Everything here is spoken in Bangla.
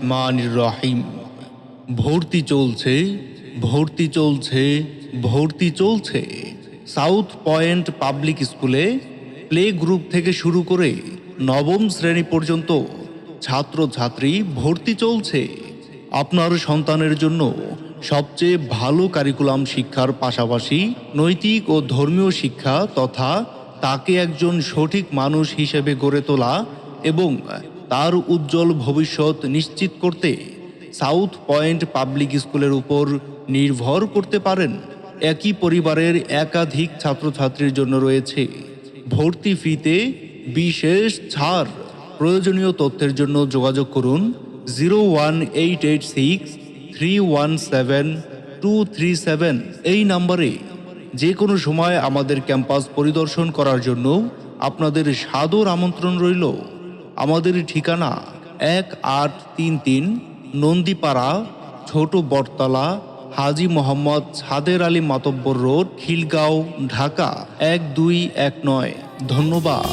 রহমানির রহিম। ভর্তি চলছে, ভর্তি চলছে, ভর্তি চলছে। সাউথ পয়েন্ট পাবলিক স্কুলে প্লে গ্রুপ থেকে শুরু করে নবম শ্রেণী পর্যন্ত ছাত্রছাত্রী ভর্তি চলছে। আপনার সন্তানের জন্য সবচেয়ে ভালো কারিকুলাম শিক্ষার পাশাপাশি নৈতিক ও ধর্মীয় শিক্ষা তথা তাকে একজন সঠিক মানুষ হিসেবে গড়ে তোলা এবং তার উজ্জ্বল ভবিষ্যৎ নিশ্চিত করতে সাউথ পয়েন্ট পাবলিক স্কুলের উপর নির্ভর করতে পারেন। একই পরিবারের একাধিক ছাত্রছাত্রীর জন্য রয়েছে ভর্তি ফিতে বিশেষ ছাড়। প্রয়োজনীয় তথ্যের জন্য যোগাযোগ করুন 01886-317-237 এই নম্বরে। যে কোনো সময় আমাদের ক্যাম্পাস পরিদর্শন করার জন্য আপনাদের সাদর আমন্ত্রণ রইল। আমাদের ঠিকানা 1833 নন্দীপাড়া, ছোট বটতলা, হাজী মোহাম্মদ সাদের আলী মাতব্বর রোড, খিলগাঁও, ঢাকা 1219। ধন্যবাদ।